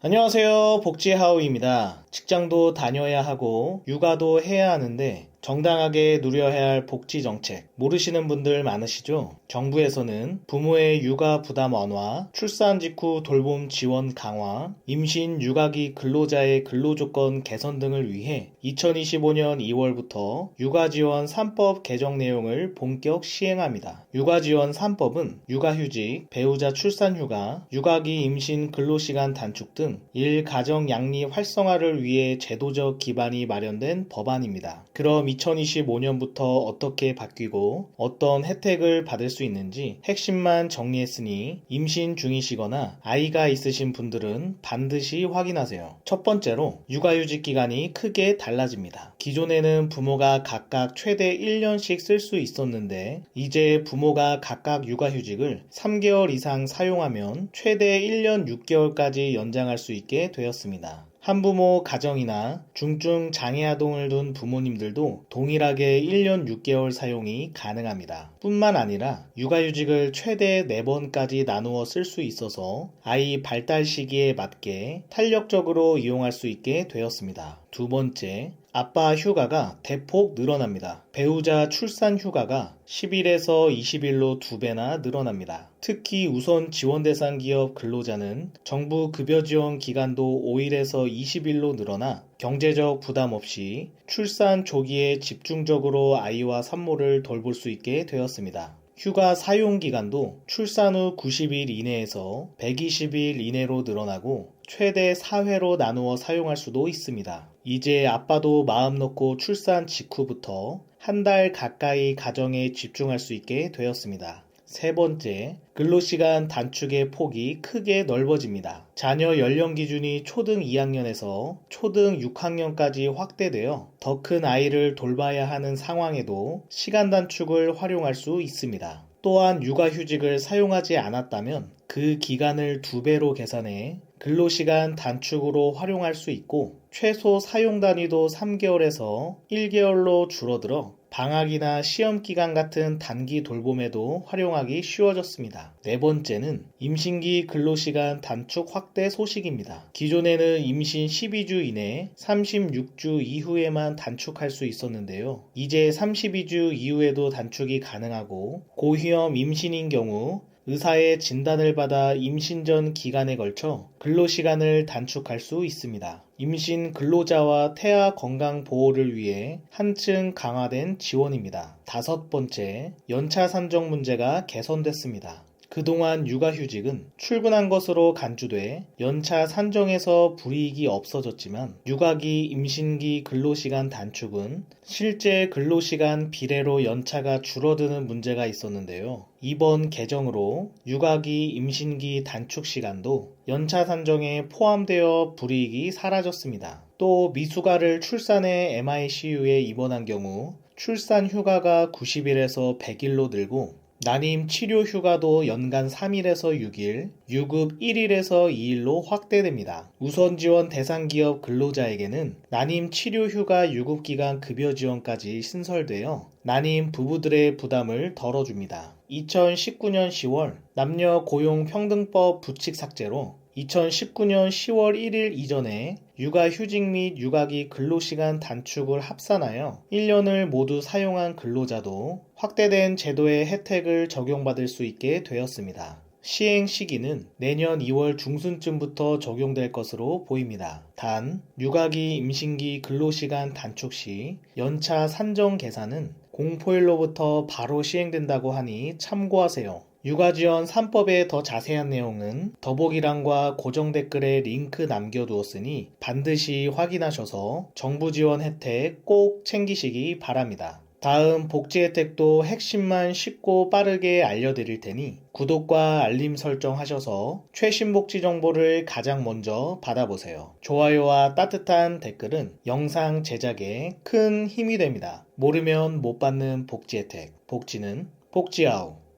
안녕하세요. 복지하우입니다. 직장도 다녀야 하고 육아도 해야 하는데 정당하게 누려야 할 복지 정책 모르시는 분들 많으시죠? 정부에서는 부모의 육아 부담 완화, 출산 직후 돌봄 지원 강화, 임신 육아기 근로자의 근로조건 개선 등을 위해 2025년 2월부터 육아지원 3법 개정 내용을 본격 시행합니다. 육아지원 3법은 육아휴직, 배우자 출산휴가, 육아기 임신 근로시간 단축 등 일가정 양립 활성화를 위해 제도적 기반이 마련된 법안입니다. 그럼 2025년부터 어떻게 바뀌고 어떤 혜택을 받을 수 있는지 핵심만 정리했으니 임신 중이시거나 아이가 있으신 분들은 반드시 확인하세요. 첫 번째로 육아휴직 기간이 크게 달라집니다. 기존에는 부모가 각각 최대 1년씩 쓸 수 있었는데 이제 부모가 각각 육아휴직을 3개월 이상 사용하면 최대 1년 6개월까지 연장할 수 있게 되었습니다. 한부모 가정이나 중증 장애아동을 둔 부모님들도 동일하게 1년 6개월 사용이 가능합니다. 뿐만 아니라 육아휴직을 최대 4번까지 나누어 쓸 수 있어서 아이 발달 시기에 맞게 탄력적으로 이용할 수 있게 되었습니다. 두 번째, 아빠 휴가가 대폭 늘어납니다. 배우자 출산 휴가가 10일에서 20일로 2배나 늘어납니다. 특히 우선 지원 대상 기업 근로자는 정부 급여 지원 기간도 5일에서 20일로 늘어나 경제적 부담 없이 출산 조기에 집중적으로 아이와 산모를 돌볼 수 있게 되었습니다. 휴가 사용 기간도 출산 후 90일 이내에서 120일 이내로 늘어나고 최대 4회로 나누어 사용할 수도 있습니다. 이제 아빠도 마음 놓고 출산 직후부터 한 달 가까이 가정에 집중할 수 있게 되었습니다. 세 번째, 근로시간 단축의 폭이 크게 넓어집니다. 자녀 연령 기준이 초등 2학년에서 초등 6학년까지 확대되어 더 큰 아이를 돌봐야 하는 상황에도 시간 단축을 활용할 수 있습니다. 또한 육아휴직을 사용하지 않았다면 그 기간을 2배로 계산해 근로시간 단축으로 활용할 수 있고 최소 사용 단위도 3개월에서 1개월로 줄어들어 방학이나 시험기간 같은 단기 돌봄에도 활용하기 쉬워졌습니다. 네 번째는 임신기 근로시간 단축 확대 소식입니다. 기존에는 임신 12주 이내 36주 이후에만 단축할 수 있었는데요. 이제 32주 이후에도 단축이 가능하고 고위험 임신인 경우 의사의 진단을 받아 임신 전 기간에 걸쳐 근로시간을 단축할 수 있습니다. 임신 근로자와 태아 건강 보호를 위해 한층 강화된 지원입니다. 다섯 번째, 연차 산정 문제가 개선됐습니다. 그동안 육아휴직은 출근한 것으로 간주돼 연차 산정에서 불이익이 없어졌지만 육아기 임신기 근로시간 단축은 실제 근로시간 비례로 연차가 줄어드는 문제가 있었는데요. 이번 개정으로 육아기 임신기 단축 시간도 연차 산정에 포함되어 불이익이 사라졌습니다. 또 미숙아를 출산해 MICU에 입원한 경우 출산 휴가가 90일에서 100일로 늘고 난임 치료 휴가도 연간 3일에서 6일, 유급 1일에서 2일로 확대됩니다. 우선 지원 대상 기업 근로자에게는 난임 치료 휴가 유급 기간 급여 지원까지 신설되어 난임 부부들의 부담을 덜어줍니다. 2019년 10월 남녀 고용평등법 부칙 삭제로 2019년 10월 1일 이전에 육아휴직 및 육아기 근로시간 단축을 합산하여 1년을 모두 사용한 근로자도 확대된 제도의 혜택을 적용받을 수 있게 되었습니다. 시행 시기는 내년 2월 중순쯤부터 적용될 것으로 보입니다. 단, 육아기 임신기 근로시간 단축 시 연차 산정 계산은 공포일로부터 바로 시행된다고 하니 참고하세요. 육아지원 3법의 더 자세한 내용은 더보기란과 고정 댓글에 링크 남겨두었으니 반드시 확인하셔서 정부 지원 혜택 꼭 챙기시기 바랍니다. 다음 복지 혜택도 핵심만 쉽고 빠르게 알려드릴 테니 구독과 알림 설정하셔서 최신 복지 정보를 가장 먼저 받아보세요. 좋아요와 따뜻한 댓글은 영상 제작에 큰 힘이 됩니다. 모르면 못 받는 복지 혜택, 복지는 복지아우.